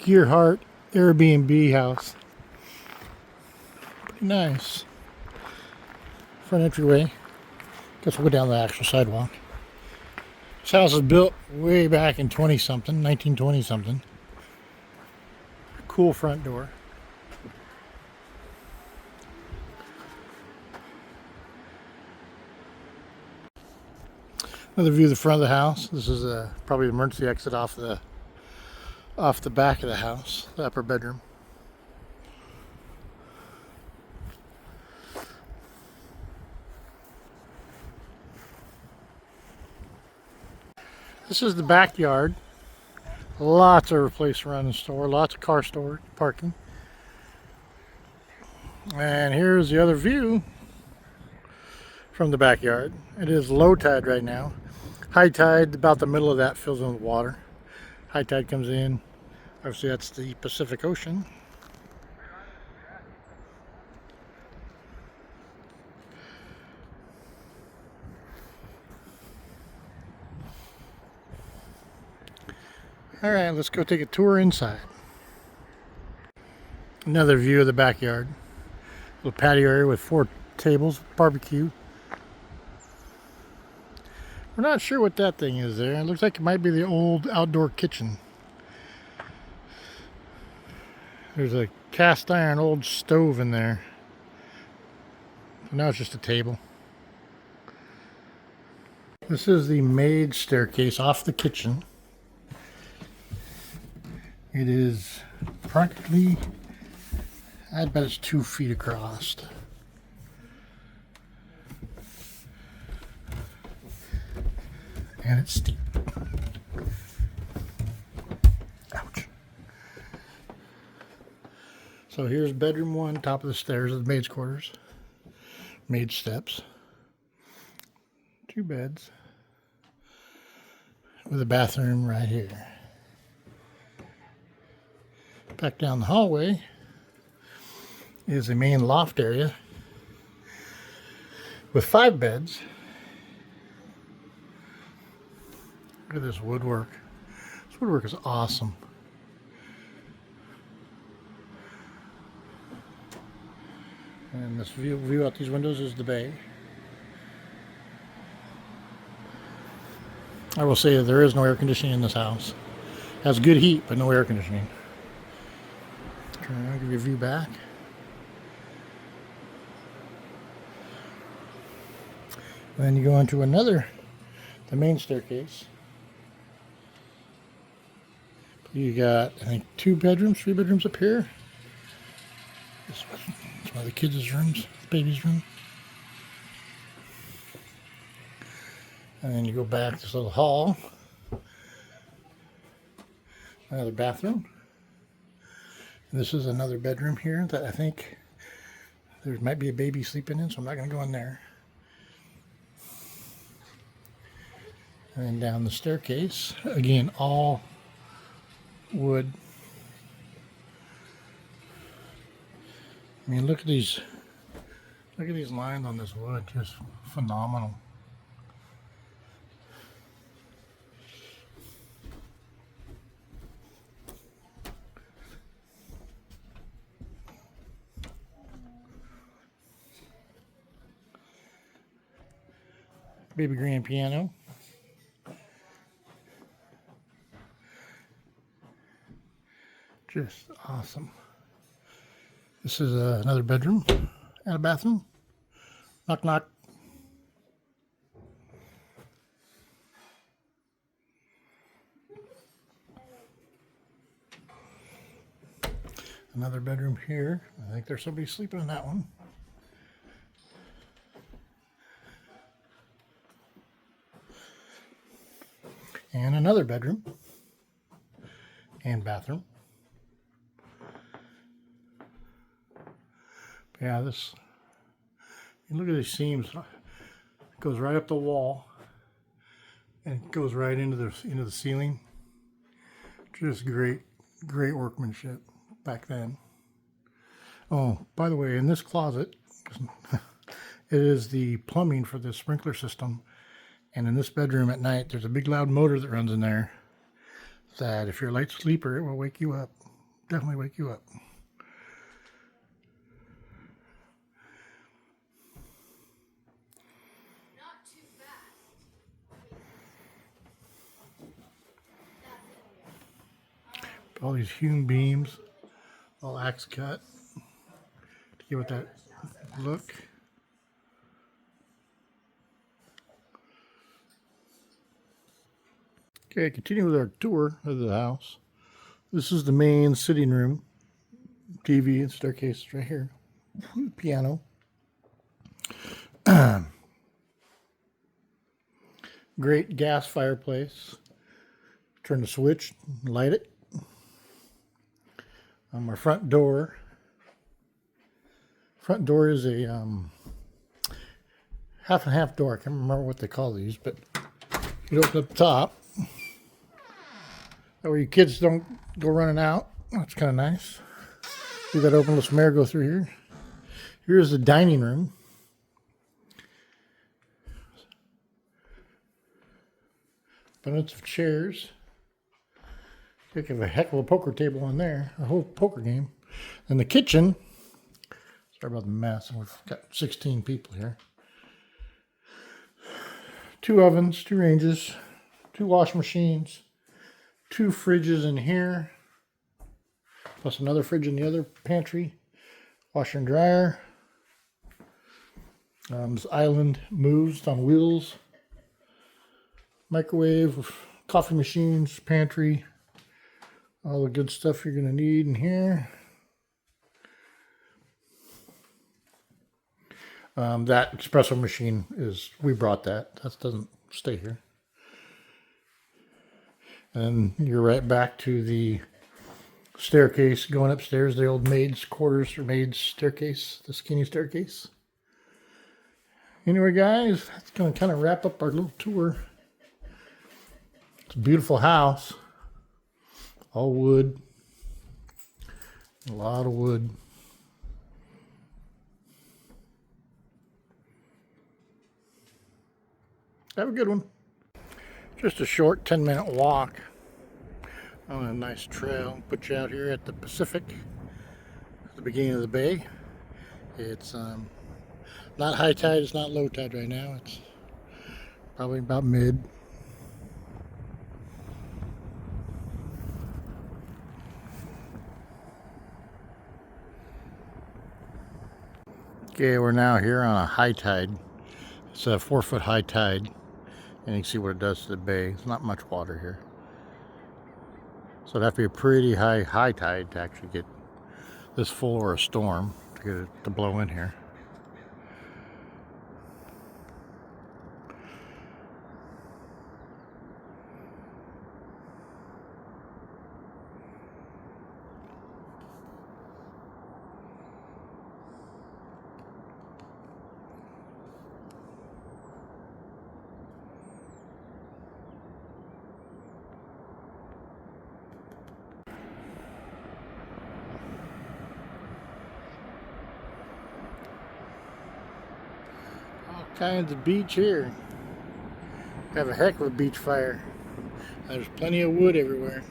Gearhart Airbnb house. Pretty nice. Front entryway. Guess we'll go down the actual sidewalk. This house was built way back in 20-something, 1920-something. Cool front door. Another view of the front of the house. This is probably the emergency exit off the back of the house, the upper bedroom. This is the backyard. Lots of place to run and store, lots of car storage, parking. And here's the other view from the backyard. It is low tide right now. High tide, about the middle of that, fills in with water. High tide comes in. Obviously that's the Pacific Ocean. Alright, let's go take a tour inside. Another view of the backyard. Little patio area with 4 tables, barbecue. We're not sure what that thing is there. It looks like it might be the old outdoor kitchen. There's a cast iron old stove in there. Now it's just a table. This is the maid staircase off the kitchen. It is practically, I bet it's 2 feet across. And it's steep. Ouch. So here's bedroom 1, top of the stairs of the maid's quarters. Maid steps. 2 beds. With a bathroom right here. Back down the hallway is the main loft area with 5 beds. Look at this woodwork. This woodwork is awesome. And this view out these windows is the bay. I will say that there is no air conditioning in this house. It has good heat, but no air conditioning. I'll give you a view back. And then you go into the main staircase. You got, I think, 3 bedrooms up here. It's one of the kids' rooms, the baby's room. And then you go back this little hall. Another bathroom. And this is another bedroom here that I think there might be a baby sleeping in, so I'm not going to go in there. And then down the staircase, again, all wood. I mean, look at these lines on this wood, just phenomenal. Baby grand piano. Just awesome. This is another bedroom and a bathroom. Knock, knock. Another bedroom here. I think there's somebody sleeping in that one. And another bedroom and bathroom. Yeah, look at these seams. It goes right up the wall and it goes right into the ceiling. Just great workmanship back then. Oh, by the way, in this closet, it is the plumbing for the sprinkler system. And in this bedroom at night, there's a big loud motor that runs in there that if you're a light sleeper, it will wake you up. definitely wake you up. All these hewn beams, all axe cut to give it that look. Okay, continue with our tour of the house. This is the main sitting room. TV and staircase right here. Piano. Great gas fireplace. Turn the switch, light it. Our front door. Front door is a half and half door. I can't remember what they call these, but you open up the top. That way your kids don't go running out. That's kind of nice. Leave that open, let some air go through here. Here's the dining room. Abundance of chairs. Think of a heck of a poker table in there, a whole poker game. And the kitchen, sorry about the mess, we've got 16 people here. 2 ovens, 2 ranges, 2 washing machines, 2 fridges in here, plus another fridge in the other pantry, washer and dryer. This island moves on wheels, microwave, coffee machines, pantry. All the good stuff you're going to need in here. That espresso machine we brought that. That doesn't stay here. And you're right back to the staircase going upstairs, the old maid's quarters or maid's staircase, the skinny staircase. Anyway, guys, that's going to kind of wrap up our little tour. It's a beautiful house. All wood. A lot of wood. Have a good one. Just a short 10-minute walk on a nice trail. Put you out here at the Pacific, at the beginning of the bay. It's not high tide, it's not low tide right now. It's probably about mid. Okay, we're now here on a high tide. It's a 4-foot high tide, and you can see what it does to the bay. There's not much water here. So it'd have to be a pretty high tide to actually get this full, or a storm to get it to blow in here. Kinds of beach here. Have a heck of a beach fire. There's plenty of wood everywhere.